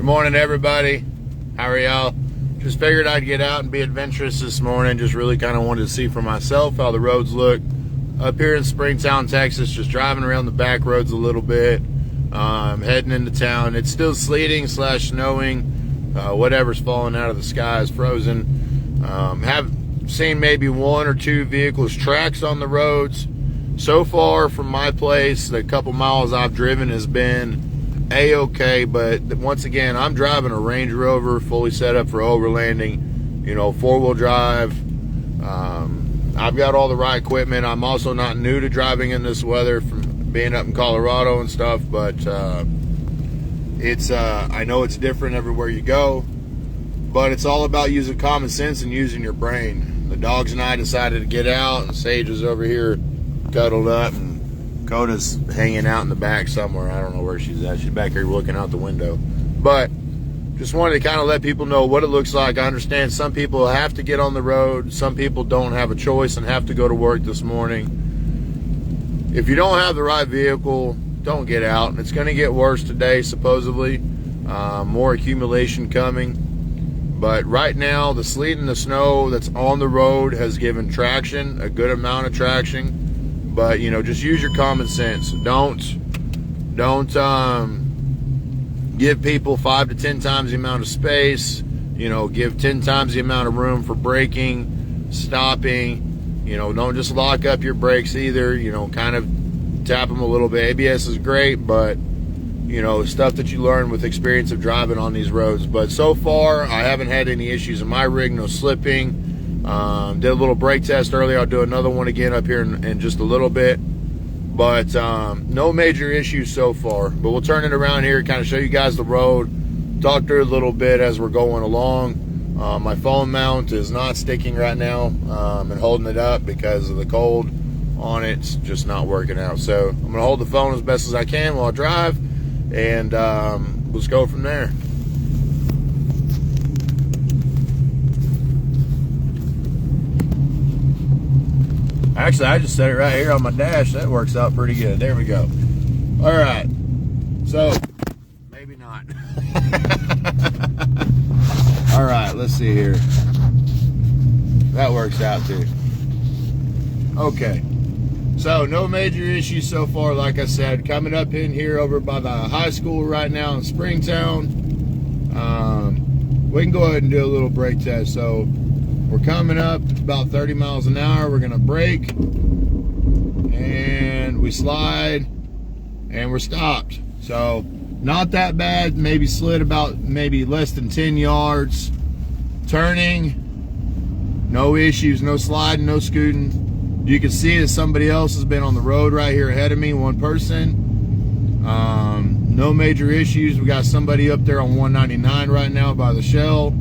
Good morning, everybody. How are y'all? Just figured I'd get out and be adventurous this morning. Just really kind of wanted to see for myself how the roads look up here in Springtown, Texas. Just driving around the back roads a little bit, heading into town. It's still sleeting / snowing. Whatever's falling out of the sky is frozen. Have seen maybe 1 or 2 vehicles tracks on the roads. So far from my place, the couple miles I've driven has been a-okay, but once again, I'm driving a Range Rover fully set up for overlanding, 4-wheel drive. I've got all the right equipment. I'm also not new to driving in this weather from being up in Colorado and stuff, but it's I know it's different everywhere you go, but it's all about using common sense and using your brain. The dogs and I decided to get out, and Sage was over here cuddled up, and Coda's hanging out in the back somewhere. I don't know where she's at. She's back here looking out the window. But just wanted to kind of let people know what it looks like. I understand some people have to get on the road. Some people don't have a choice and have to go to work this morning. If you don't have the right vehicle, don't get out. It's going to get worse today, supposedly. More accumulation coming. But right now, the sleet and the snow that's on the road has given traction, a good amount of traction. But, just use your common sense. Don't give people 5 to 10 times the amount of space. Give 10 times the amount of room for braking, stopping. Don't just lock up your brakes either. Kind of tap them a little bit. ABS is great, but, stuff that you learn with experience of driving on these roads. But so far, I haven't had any issues in my rig, no slipping. Did a little brake test earlier. I'll do another one again up here in just a little bit. But no major issues so far. But we'll turn it around here, kind of show you guys the road, talk through it a little bit as we're going along. My phone mount is not sticking right now, and holding it up because of the cold on it. It's just not working out. So I'm going to hold the phone as best as I can while I drive, and let's go from there. Actually, I just set it right here on my dash. That works out pretty good. There we go. All right. So, maybe not. All right, let's see here. That works out too. Okay. So, no major issues so far, like I said. Coming up in here over by the high school right now in Springtown. We can go ahead and do a little brake test. So, we're coming up about 30 miles an hour. We're gonna brake, and we slide, and we're stopped. So not that bad. Maybe slid about maybe less than 10 yards. Turning, no issues, no sliding, no scooting. You can see that somebody else has been on the road right here ahead of me, one person. No major issues. We got somebody up there on 199 right now by the Shell.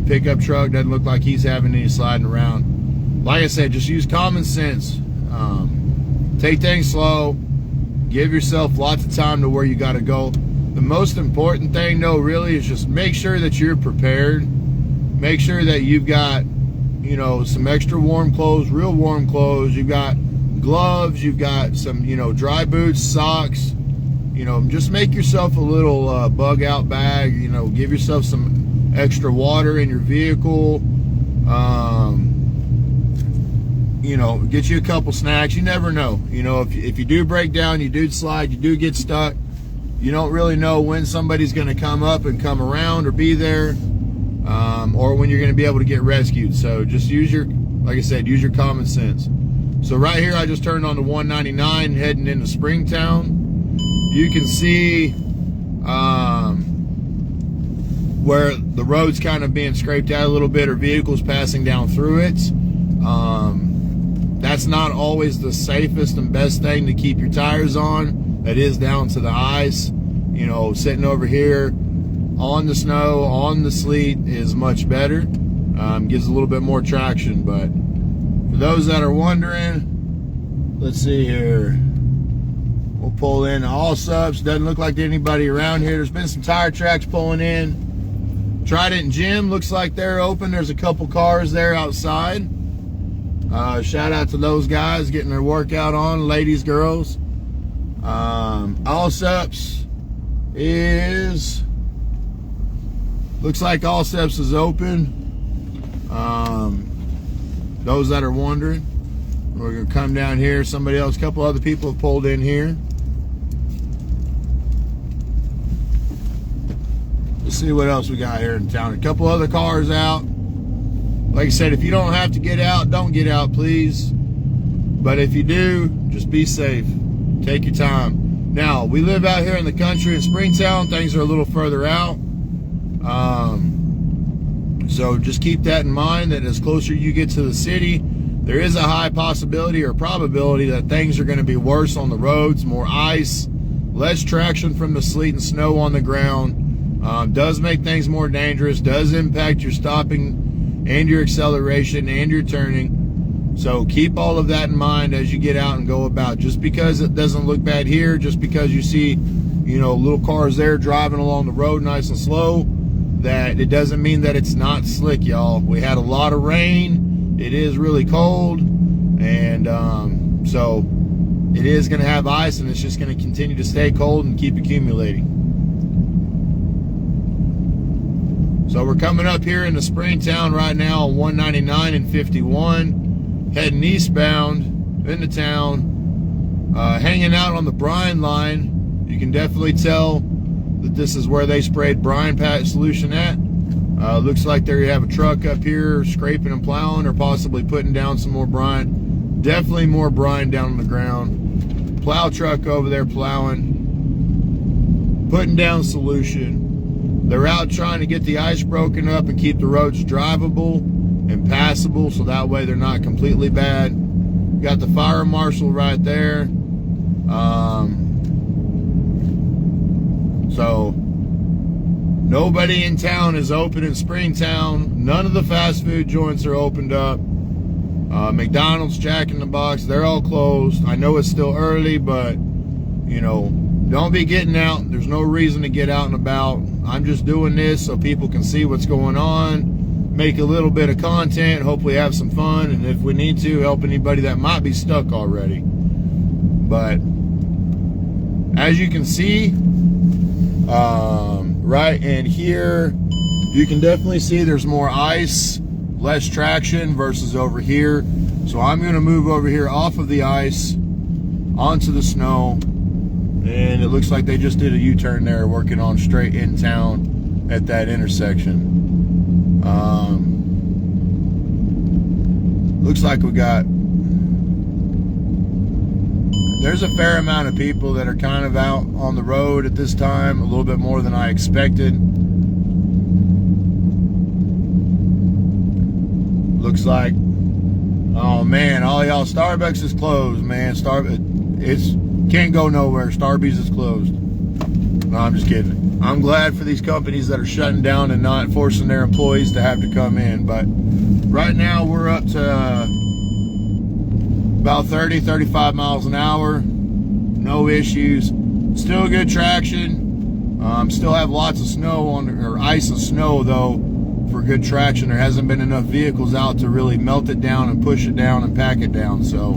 Pickup truck doesn't look like he's having any sliding around. Like I said, just use common sense. Take things slow. Give yourself lots of time to where you got to go. The most important thing, though, really is just make sure that you're prepared. Make sure that you've got, some extra warm clothes, real warm clothes. You've got gloves. You've got some, dry boots, socks. Just make yourself a little bug out bag. Give yourself some extra water in your vehicle. Get you a couple snacks. You never know. If you do break down, you do slide, you do get stuck, you don't really know when somebody's going to come up and come around or be there, or when you're going to be able to get rescued. So just like I said, use your common sense. So right here, I just turned on to 199 heading into Springtown. You can see where the road's kind of being scraped out a little bit, or vehicles passing down through it. That's not always the safest and best thing to keep your tires on. That is down to the ice. Sitting over here on the snow, on the sleet is much better. Gives a little bit more traction. But for those that are wondering, let's see here. We'll pull in Allsups. Doesn't look like anybody around here. There's been some tire tracks pulling in. Trident Gym looks like they're open. There's a couple cars there outside. Shout out to those guys getting their workout on, ladies, girls. Allsups is Looks like all steps is open. Those that are wondering, we're gonna come down here. Somebody else, a couple other people have pulled in here. Let's see what else we got here in town. A couple other cars out. Like I said, if you don't have to get out, don't get out, please. But if you do, just be safe. Take your time. Now, we live out here in the country in Springtown. Things are a little further out. So just keep that in mind, that as closer you get to the city, there is a high possibility or probability that things are going to be worse on the roads. More ice, less traction from the sleet and snow on the ground. Does make things more dangerous, does impact your stopping and your acceleration and your turning. So keep all of that in mind as you get out and go about. Just because it doesn't look bad here, just because you see, you know, little cars there driving along the road nice and slow, that it doesn't mean that it's not slick, y'all. We had a lot of rain. It is really cold, and so it is going to have ice, and it's just going to continue to stay cold and keep accumulating. So we're coming up here into Springtown right now on 199 and 51, heading eastbound into town, hanging out on the brine line. You can definitely tell that this is where they sprayed brine patch solution at. Looks like they have a truck up here scraping and plowing, or possibly putting down some more brine. Definitely more brine down on the ground. Plow truck over there plowing, putting down solution. They're out trying to get the ice broken up and keep the roads drivable and passable, so that way they're not completely bad. Got the fire marshal right there. So nobody in town is open in Springtown. None of the fast food joints are opened up. McDonald's, Jack in the Box, they're all closed. I know it's still early, but you know, don't be getting out. There's no reason to get out and about. I'm just doing this so people can see what's going on, make a little bit of content, hopefully have some fun, and if we need to, help anybody that might be stuck already. But as you can see, right in here, you can definitely see there's more ice, less traction versus over here. So I'm going to move over here off of the ice onto the snow, and it looks like they just did a U-turn there, working on straight in town at that intersection. Looks like we got, there's a fair amount of people that are kind of out on the road at this time, a little bit more than I expected. Looks like, oh man, all y'all, Starbucks is closed, man. It's can't go nowhere. Starbucks is closed. No, I'm just kidding. I'm glad for these companies that are shutting down and not forcing their employees to have to come in. But right now we're up to about 30, 35 miles an hour. No issues. Still good traction. Still have lots of snow or ice and snow though for good traction. There hasn't been enough vehicles out to really melt it down and push it down and pack it down. So,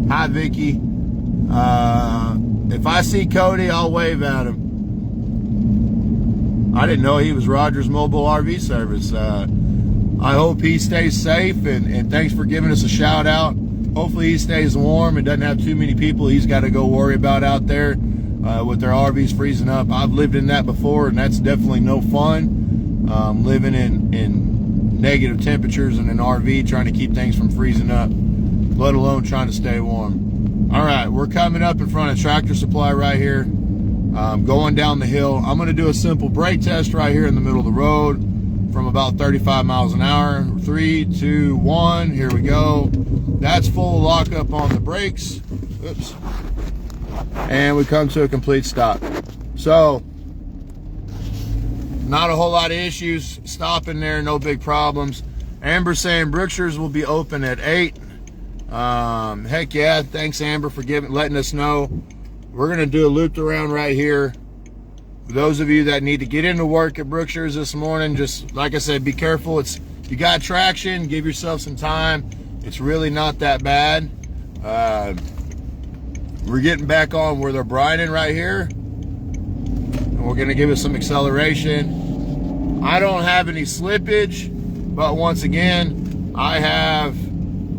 hi Vicky. If I see Cody, I'll wave at him. I didn't know he was Rogers Mobile RV Service. I hope he stays safe, and thanks for giving us a shout out. Hopefully he stays warm and doesn't have too many people he's got to go worry about out there with their RVs freezing up. I've lived in that before, and that's definitely no fun. Living in negative temperatures in an RV, trying to keep things from freezing up, let alone trying to stay warm. All right, we're coming up in front of Tractor Supply right here, going down the hill. I'm going to do a simple brake test right here in the middle of the road from about 35 miles an hour. 3, 2, 1, here we go. That's full lockup on the brakes. Oops. And we come to a complete stop. So, not a whole lot of issues stopping there, no big problems. Amber saying Brookshire's will be open at 8. Heck yeah, thanks Amber for letting us know. We're gonna do a loop around right here. For those of you that need to get into work at Brookshire's this morning, just like I said, be careful. You got traction, give yourself some time. It's really not that bad. We're getting back on where they're brining right here. And We're going to give it some acceleration. I don't have any slippage, but once again, I have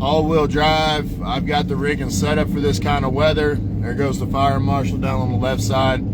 all-wheel drive. I've got the rigging set up for this kind of weather. There goes the fire marshal down on the left side.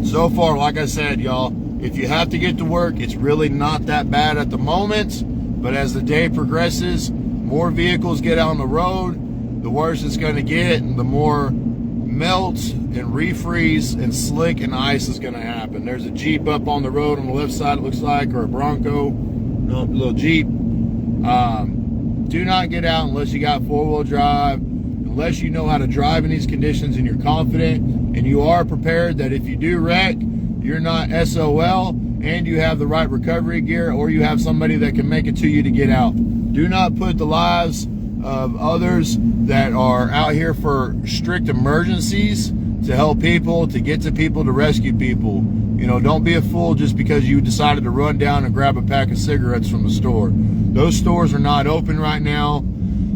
So far, like I said, y'all, if you have to get to work, it's really not that bad at the moment. But as the day progresses, more vehicles get on the road, the worse it's going to get, and the more melt and refreeze and slick and ice is going to happen. There's a Jeep up on the road on the left side, it looks like, or a Bronco, no, little Jeep. Do not get out unless you got four-wheel drive, unless you know how to drive in these conditions and you're confident and you are prepared that if you do wreck, you're not SOL and you have the right recovery gear, or you have somebody that can make it to you to get out. Do not put the lives of others that are out here for strict emergencies to help people, to get to people, to rescue people. You know, don't be a fool just because you decided to run down and grab a pack of cigarettes from the store. Those stores are not open right now.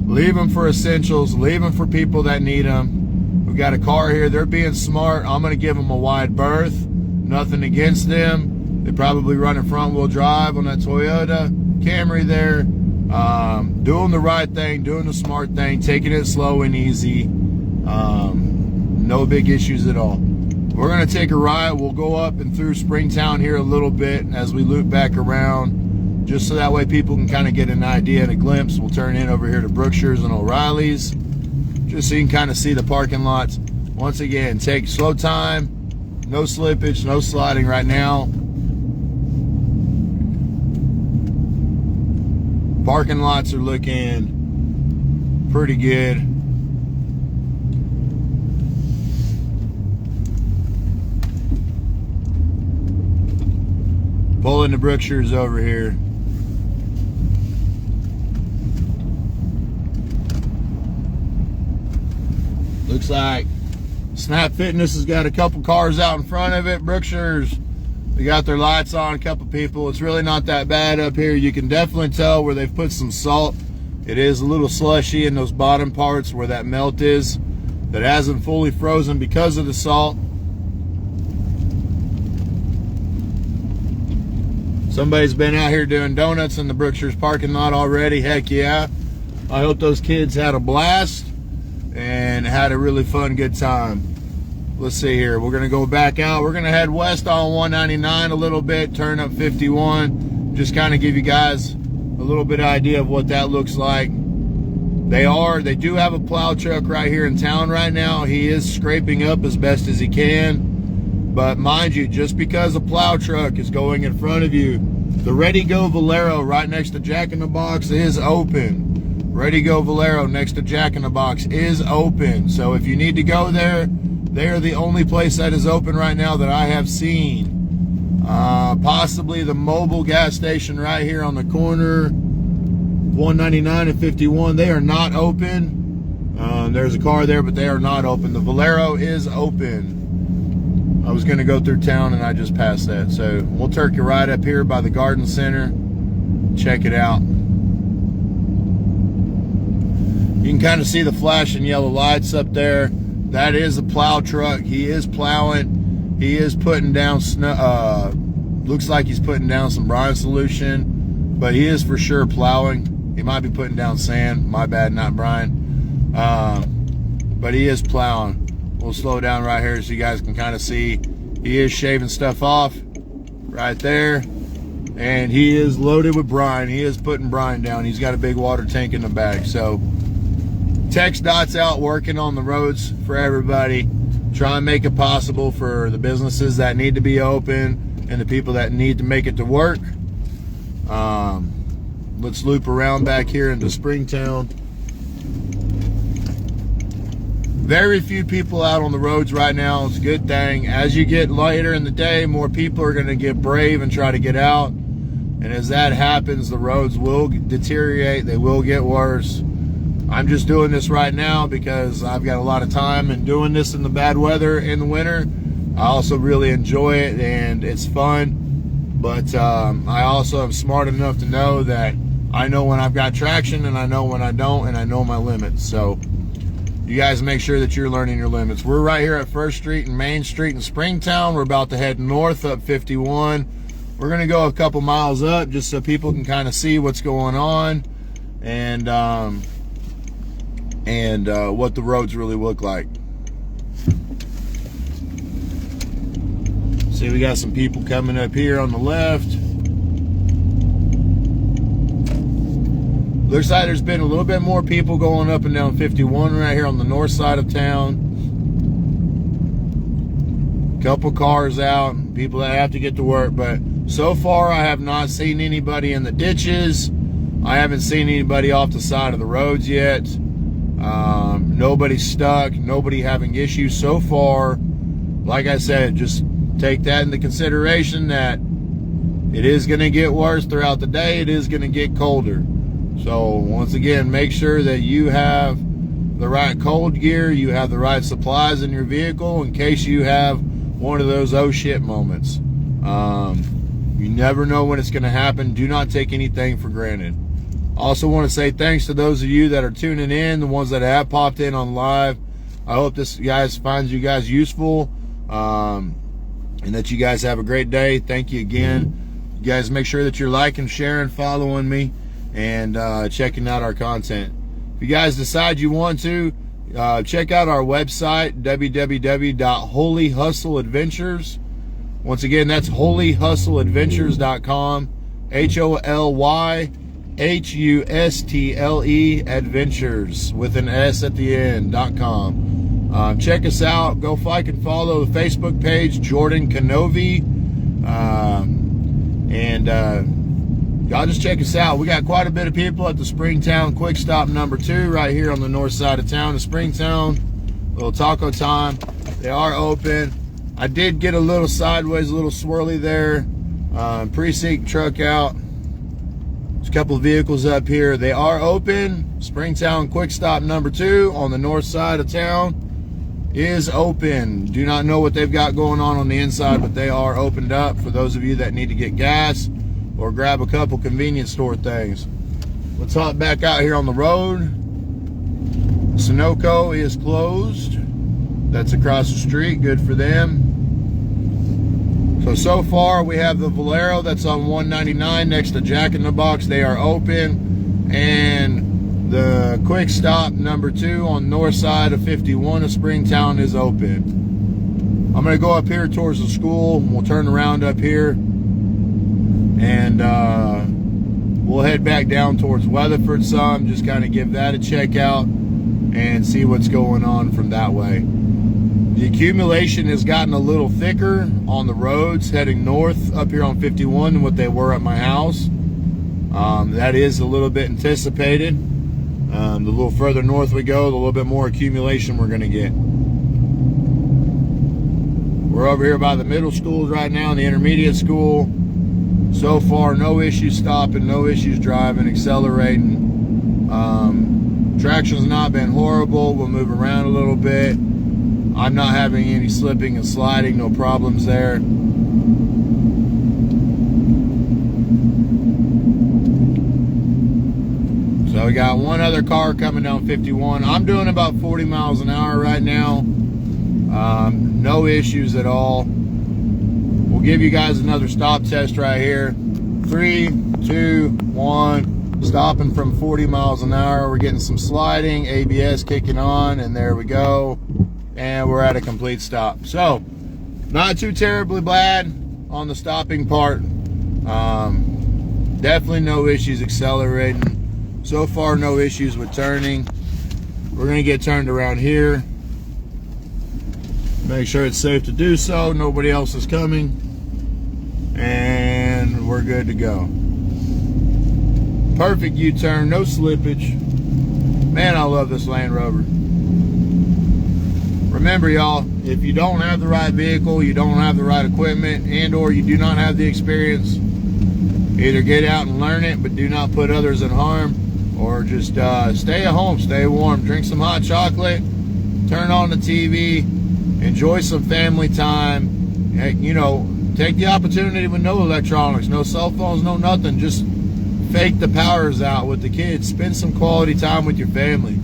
Leave them for essentials. Leave them for people that need them. We've got a car here. They're being smart. I'm going to give them a wide berth. Nothing against them. They probably run a front-wheel drive on that Toyota Camry there. Doing the right thing, doing the smart thing, taking it slow and easy. No big issues at all. We're going to take a ride. We'll go up and through Springtown here a little bit as we loop back around, just so that way people can kind of get an idea and a glimpse. We'll turn in over here to Brookshire's and O'Reilly's, just so you can kind of see the parking lots. Once again, take slow time, no slippage, no sliding right now. Parking lots are looking pretty good. Pulling the Brookshire's over here. Looks like Snap Fitness has got a couple cars out in front of it. Brookshire's, they got their lights on, a couple people. It's really not that bad up here. You can definitely tell where they've put some salt. It is a little slushy in those bottom parts where that melt is, that hasn't fully frozen because of the salt. Somebody's been out here doing donuts in the Brookshire's parking lot already. Heck yeah. I hope those kids had a blast and had a really fun, good time. Let's see here. We're going to go back out. We're going to head west on 199 a little bit, turn up 51. Just kind of give you guys a little bit of idea of what that looks like. They do have a plow truck right here in town right now. He is scraping up as best as he can. But mind you, just because a plow truck is going in front of you, the Ready Go Valero right next to Jack in the Box is open. Ready Go Valero next to Jack in the Box is open. So if you need to go there, they are the only place that is open right now that I have seen. Possibly the Mobile gas station right here on the corner, 199 and 51. They are not open. There's a car there, but they are not open. The Valero is open. I was going to go through town and I just passed that. So we'll turkey right up here by the garden center. Check it out. You can kind of see the flashing yellow lights up there. That is a plow truck. He is plowing. He is putting down snow. Looks like he's putting down some brine solution, but he is for sure plowing. He might be putting down sand. My bad, not brine. But he is plowing. We'll slow down right here so you guys can kind of see. He is shaving stuff off right there. And he is loaded with brine. He is putting brine down. He's got a big water tank in the back. So TxDOT's out working on the roads for everybody. Try and make it possible for the businesses that need to be open and the people that need to make it to work. Let's loop around back here into Springtown. Very few people out on the roads right now. It's a good thing. As you get later in the day, more people are going to get brave and try to get out. And as that happens, the roads will deteriorate. They will get worse. I'm just doing this right now because I've got a lot of time, and doing this in the bad weather in the winter, I also really enjoy it and it's fun. But I also am smart enough to know that I know when I've got traction and I know when I don't, and I know my limits. So you guys make sure that you're learning your limits. We're right here at 1st Street and Main Street in Springtown. We're about to head north up 51. We're going to go a couple miles up just so people can kind of see what's going on and what the roads really look like. See, we got some people coming up here on the left. Looks like there's been a little bit more people going up and down 51 right here on the north side of town. Couple cars out, people that have to get to work, but so far I have not seen anybody in the ditches. I haven't seen anybody off the side of the roads yet. Nobody stuck, nobody having issues so far. Like I said, just take that into consideration that it is going to get worse throughout the day. It is going to get colder. So once again, make sure that you have the right cold gear, you have the right supplies in your vehicle in case you have one of those oh shit moments. You never know when it's going to happen. Do not take anything for granted. Also want to say thanks to those of you that are tuning in, the ones that have popped in on live. I hope this finds you guys useful, and that you guys have a great day. Thank you again. You guys make sure that you're liking, sharing, following me, and checking out our content. If you guys decide you want to, check out our website, www.holyhustleadventures. Once again, that's holyhustleadventures.com, HOLYHUSTLE adventures with an S at the end.com. Check us out. Go like and follow the Facebook page, Jordan Canovi. Y'all just check us out. We got quite a bit of people at the Springtown Quick Stop number 2 right here on the north side of town in Springtown. Little taco time. They are open. I did get a little sideways, a little swirly there. Precinct truck out. There's a couple of vehicles up here. They are open. Springtown Quick Stop number 2 on the north side of town is open. Do not know what they've got going on the inside, but they are opened up for those of you that need to get gas or grab a couple convenience store things. Let's hop back out here on the road. Sunoco is closed. That's across the street. Good for them. So far we have the Valero that's on 199 next to Jack in the Box. They are open. And the Quick Stop number 2 on north side of 51 of Springtown is open. I'm gonna go up here towards the school. We'll turn around up here and we'll head back down towards Weatherford some, just kind of give that a check out and see what's going on from that way. The accumulation has gotten a little thicker on the roads heading north up here on 51 than what they were at my house. That is a little bit anticipated. The little further north we go, the little bit more accumulation we're going to get. We're over here by the middle schools right now and the intermediate school. So far, no issues stopping, no issues driving, accelerating. Traction's not been horrible. We'll move around a little bit. I'm not having any slipping and sliding, no problems there. So we got one other car coming down 51. I'm doing about 40 miles an hour right now. No issues at all. We'll give you guys another stop test right here. 3, 2, 1. Stopping from 40 miles an hour. We're getting some sliding, ABS kicking on, and there we go. And we're at a complete stop. So, not too terribly bad on the stopping part. Definitely no issues accelerating. So far, no issues with turning. We're gonna get turned around here. Make sure it's safe to do so. Nobody else is coming. And we're good to go. Perfect U-turn, no slippage. Man, I love this Land Rover. Remember, y'all, if you don't have the right vehicle, you don't have the right equipment, and or you do not have the experience, either get out and learn it, but do not put others in harm, or just stay at home, stay warm, drink some hot chocolate, turn on the TV, enjoy some family time. You know, take the opportunity with no electronics, no cell phones, no nothing. Just fake the powers out with the kids. Spend some quality time with your family.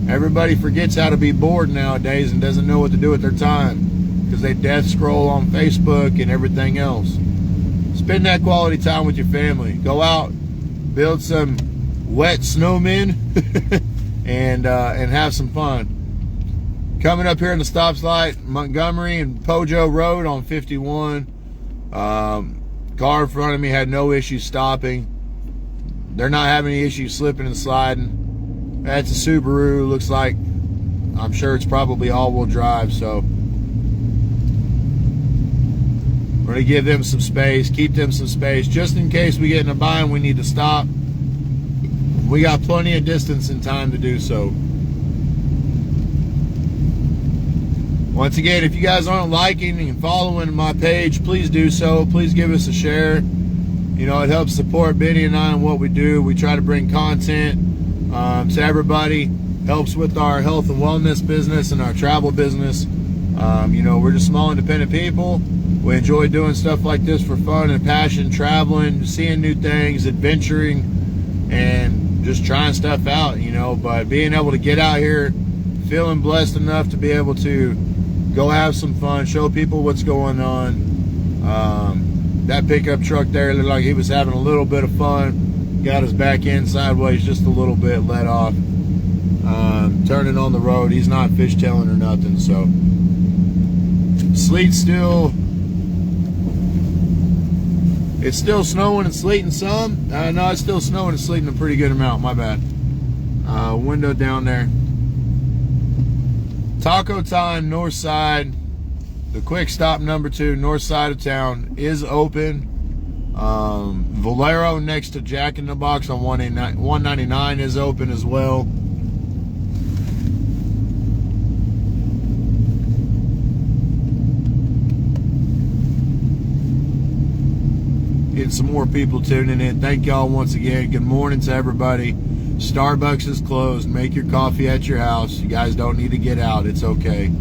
Everybody forgets how to be bored nowadays and doesn't know what to do with their time because they death scroll on Facebook and everything else. Spend that quality time with your family. Go out, build some wet snowmen, and have some fun. Coming up here in the stop light, Montgomery and Pojo Road on 51. Car in front of me had no issue stopping. They're not having any issues slipping and sliding. That's a Subaru. Looks like, I'm sure it's probably all-wheel drive, so we're going to give them some space, keep them some space, just in case we get in a bind we need to stop. We got plenty of distance and time to do so. Once again, if you guys aren't liking and following my page, please do so. Please give us a share. You know, it helps support Benny and I in what we do. We try to bring content to everybody. Helps with our health and wellness business and our travel business. You know, we're just small independent people. We enjoy doing stuff like this for fun and passion, traveling, seeing new things, adventuring, and just trying stuff out, you know. But being able to get out here, feeling blessed enough to be able to go have some fun, show people what's going on. That pickup truck there looked like he was having a little bit of fun. Got his back end sideways just a little bit, let off. Turning on the road, he's not fishtailing or nothing. So sleet's still, it's still snowing and sleeting some. No, it's still snowing and sleeting a pretty good amount, my bad. Window down there. Taco Time, north side, the quick stop number 2, north side of town is open. Valero next to Jack in the Box on 199 is open as well. Getting some more people tuning in. Thank y'all once again. Good morning to everybody. Starbucks is closed. Make your coffee at your house. You guys don't need to get out. It's okay.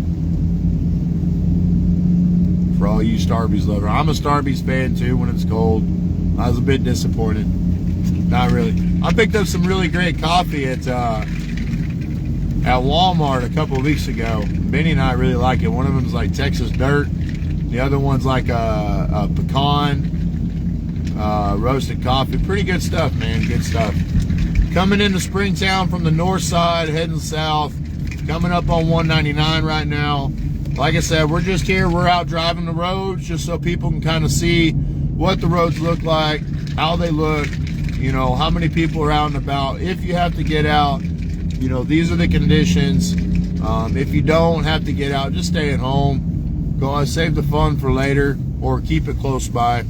For all you Starbucks lovers. I'm a Starbucks fan too when it's cold. I was a bit disappointed. Not really. I picked up some really great coffee at Walmart a couple of weeks ago. Benny and I really like it. One of them's like Texas Dirt. The other one's like a pecan roasted coffee. Pretty good stuff, man. Good stuff. Coming into Springtown from the north side, heading south. Coming up on 199 right now. Like I said, we're just here. We're out driving the roads just so people can kind of see what the roads look like, how they look, you know, how many people are out and about. If you have to get out, you know, these are the conditions. If you don't have to get out, just stay at home. Go and save the fun for later or keep it close by.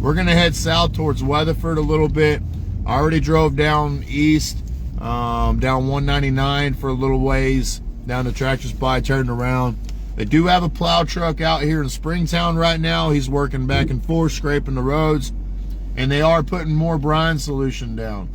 We're going to head south towards Weatherford a little bit. I already drove down east, down 199 for a little ways, down to Tractor Supply, turned around. They do have a plow truck out here in Springtown right now. He's working back and forth, scraping the roads, and they are putting more brine solution down.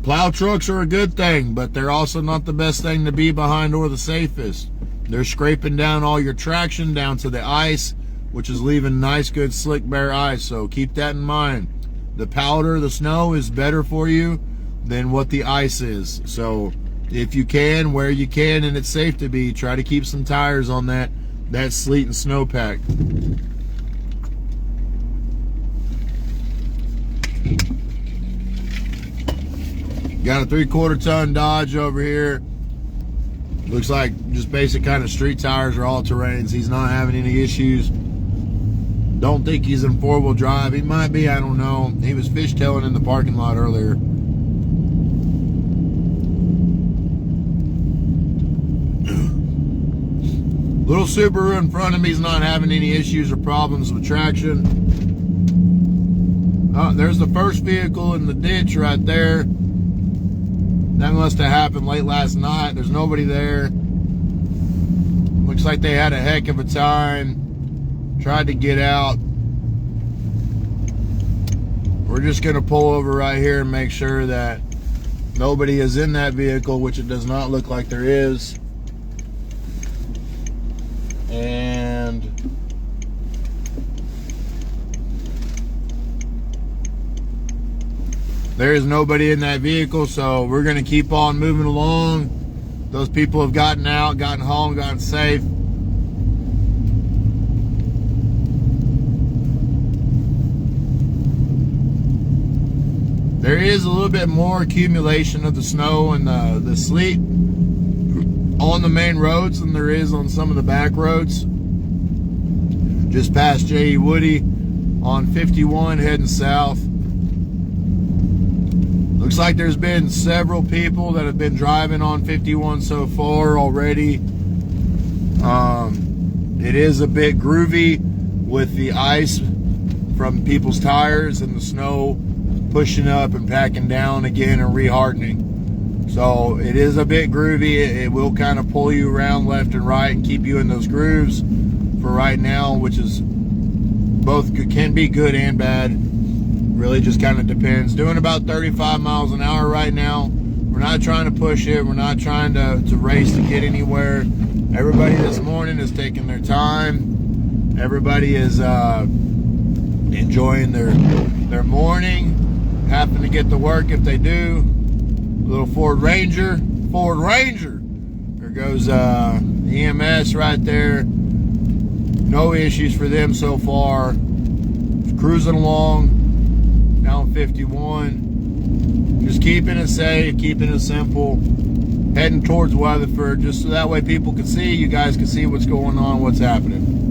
Plow trucks are a good thing, but they're also not the best thing to be behind or the safest. They're scraping down all your traction down to the ice, which is leaving nice, good, slick, bare ice. So keep that in mind. The powder, the snow is better for you than what the ice is. So if you can, where you can, and it's safe to be, try to keep some tires on that sleet and snowpack. Got a 3/4 ton Dodge over here. Looks like just basic kind of street tires or all terrains. He's not having any issues. Don't think he's in 4-wheel drive. He might be, I don't know. He was fishtailing in the parking lot earlier. Little Subaru in front of me is not having any issues or problems with traction. There's the first vehicle in the ditch right there. That must have happened late last night. There's nobody there. Looks like they had a heck of a time. Tried to get out. We're just going to pull over right here and make sure that nobody is in that vehicle, which it does not look like there is. And There is nobody in that vehicle, so we're going to keep on moving along. Those people have gotten out, gotten home, gotten safe. There is a little bit more accumulation of the snow and the sleet on the main roads than there is on some of the back roads. Just past J.E. Woody on 51 heading south. Looks like there's been several people that have been driving on 51 so far already. It is a bit groovy with the ice from people's tires and the snow pushing up and packing down again and rehardening. So it is a bit groovy. It will kind of pull you around left and right and keep you in those grooves for right now, which is both can be good and bad. Really just kind of depends. Doing about 35 miles an hour right now. We're not trying to push it. We're not trying to race to get anywhere. Everybody this morning is taking their time. Everybody is enjoying their morning. Happen to get to work if they do. Little Ford Ranger. There goes EMS right there. No issues for them so far. Just cruising along down 51. Just keeping it safe, keeping it simple. Heading towards Weatherford, just so that way people can see, you guys can see what's going on, what's happening.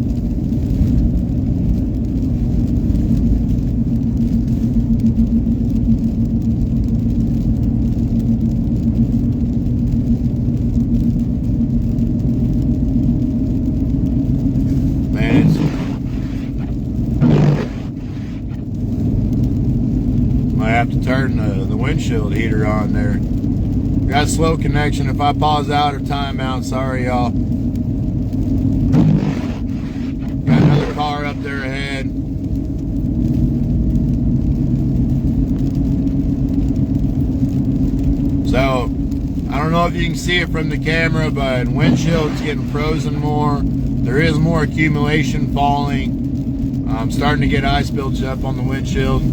Have to turn the windshield heater on there. Got a slow connection. If I pause out or time out, sorry y'all. Got another car up there ahead. So I don't know if you can see it from the camera, but windshield's getting frozen more. There is more accumulation falling. I'm starting to get ice builds up on the windshield.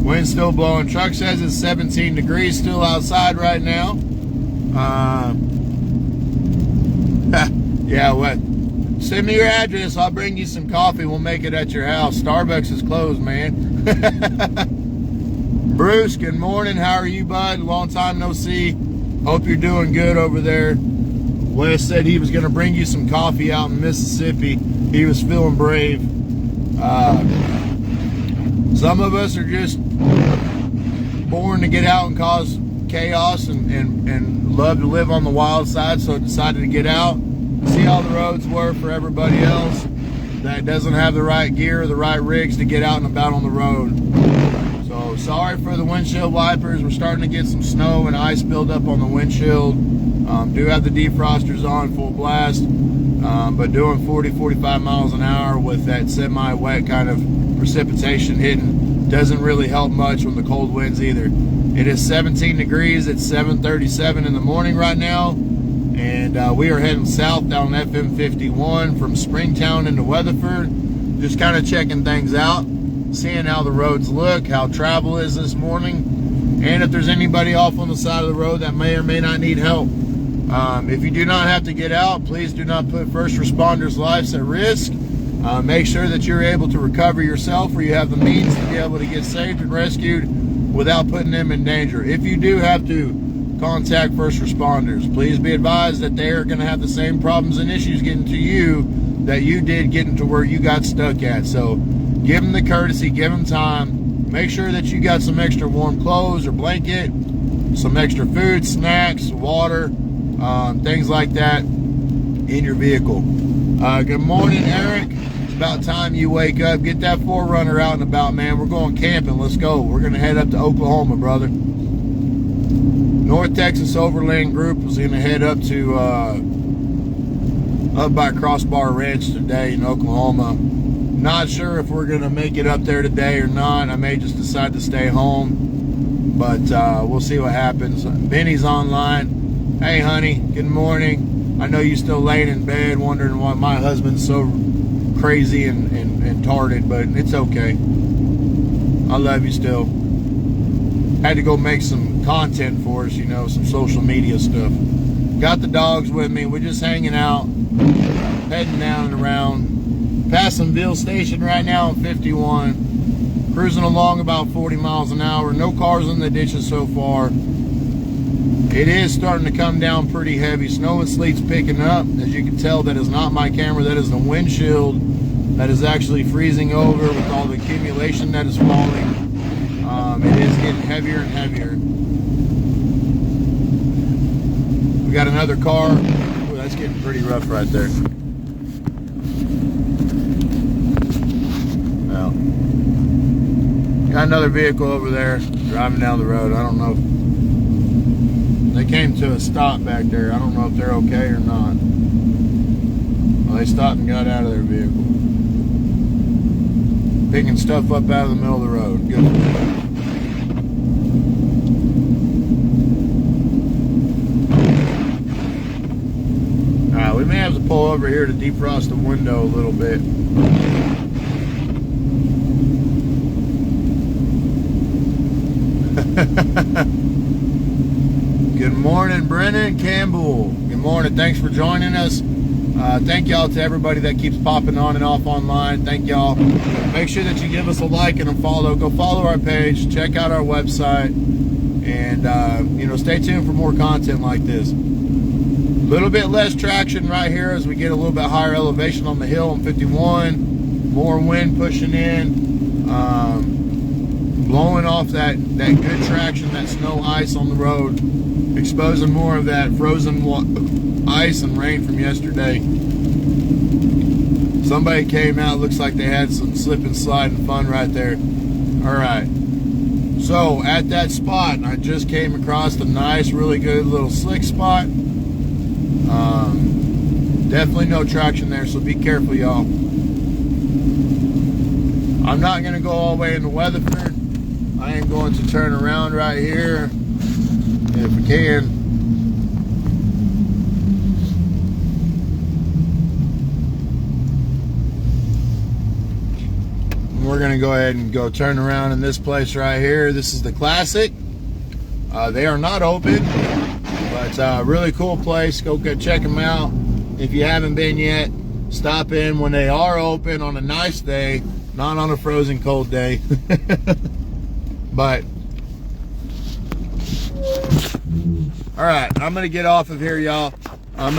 Wind's still blowing. Truck says it's 17 degrees still outside right now. Yeah, what? Send me your address. I'll bring you some coffee. We'll make it at your house. Starbucks is closed, man. Bruce, good morning. How are you, bud? Long time no see. Hope you're doing good over there. Wes said he was going to bring you some coffee out in Mississippi. He was feeling brave. Some of us are just born to get out and cause chaos and love to live on the wild side, so decided to get out, see how the roads were for everybody else that doesn't have the right gear or the right rigs to get out and about on the road. So sorry for the windshield wipers. We're starting to get some snow and ice build up on the windshield. Do have the defrosters on full blast, but doing 40-45 miles an hour with that semi-wet kind of precipitation hitting doesn't really help much with the cold winds either. It is 17 degrees. It's 7:37 in the morning right now, and we are heading south down FM 51 from Springtown into Weatherford. Just kind of checking things out, seeing how the roads look, how travel is this morning, and if there's anybody off on the side of the road that may or may not need help. If you do not have to get out, please do not put first responders' lives at risk. Make sure that you're able to recover yourself, or you have the means to be able to get saved and rescued without putting them in danger. If you do have to contact first responders, please be advised that they are going to have the same problems and issues getting to you that you did getting to where you got stuck at. So give them the courtesy, give them time. Make sure that you got some extra warm clothes or blanket, some extra food, snacks, water, things like that in your vehicle. Good morning, Eric. It's about time you wake up. Get that 4Runner out and about, man. We're going camping. Let's go. We're going to head up to Oklahoma, brother. North Texas Overland Group was going to head up to up by Crossbar Ranch today in Oklahoma. Not sure if we're going to make it up there today or not. I may just decide to stay home, but we'll see what happens. Benny's online. Hey, honey. Good morning. I know you're still laying in bed wondering why my husband's so crazy and tarded, but it's okay. I love you still. Had to go make some content for us, you know, some social media stuff. Got the dogs with me. We're just hanging out, heading down and around. Passing Ville Station right now on 51. Cruising along about 40 miles an hour. No cars in the ditches so far. It is starting to come down pretty heavy. Snow and sleet's picking up. As you can tell, that is not my camera. That is the windshield that is actually freezing over with all the accumulation that is falling. It is getting heavier and heavier. We got another car. Ooh, that's getting pretty rough right there. Well, got another vehicle over there driving down the road. I don't know. They came to a stop back there. I don't know if they're okay or not. Well, they stopped and got out of their vehicle. Picking stuff up out of the middle of the road. Good for them. Alright, we may have to pull over here to defrost the window a little bit. Good morning, Brennan Campbell. Good morning. Thanks for joining us. Thank y'all to everybody that keeps popping on and off online. Thank y'all. Make sure that you give us a like and a follow. Go follow our page. Check out our website. And, you know, stay tuned for more content like this. A little bit less traction right here as we get a little bit higher elevation on the hill on 51. More wind pushing in. Blowing off that good traction, that snow ice on the road. Exposing more of that frozen ice and rain from yesterday. Somebody came out, looks like they had some slip and slide and fun right there. Alright, so at that spot, I just came across a nice, really good little slick spot. Definitely no traction there, so be careful, y'all. I'm not going to go all the way into Weatherford. I am going to turn around right here, if I can. We're going to go ahead and go turn around in this place right here. This is the Classic. They are not open, but really cool place. Go check them out. If you haven't been yet, stop in when they are open on a nice day, not on a frozen cold day. But all right, I'm gonna get off of here, y'all. I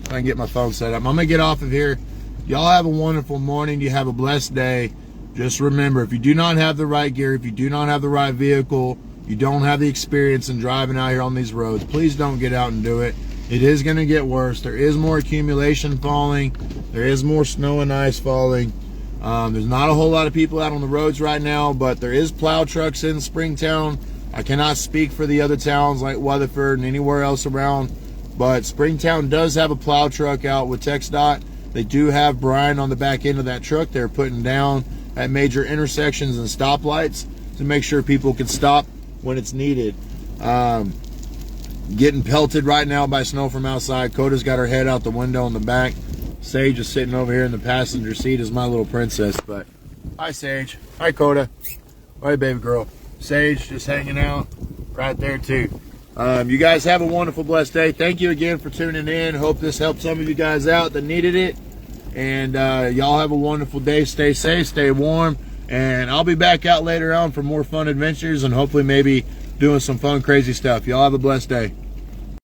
can get my phone set up. I'm gonna get off of here. Y'all have a wonderful morning. You have a blessed day. Just remember, if you do not have the right gear, if you do not have the right vehicle, you don't have the experience in driving out here on these roads, please don't get out and do it. It is going to get worse. There is more accumulation falling. There is more snow and ice falling. There's not a whole lot of people out on the roads right now, but there is plow trucks in Springtown. I cannot speak for the other towns like Weatherford and anywhere else around, but Springtown does have a plow truck out with TxDOT. They do have Brian on the back end of that truck. They're putting down at major intersections and stoplights to make sure people can stop when it's needed. Getting pelted right now by snow from outside. Coda's got her head out the window in the back. Sage is sitting over here in the passenger seat as my little princess. But hi, Sage. Hi, Coda. Hi, baby girl. Sage just hanging out right there too. You guys have a wonderful, blessed day. Thank you again for tuning in. Hope this helped some of you guys out that needed it. And y'all have a wonderful day. Stay safe, stay warm. And I'll be back out later on for more fun adventures and hopefully maybe doing some fun, crazy stuff. Y'all have a blessed day.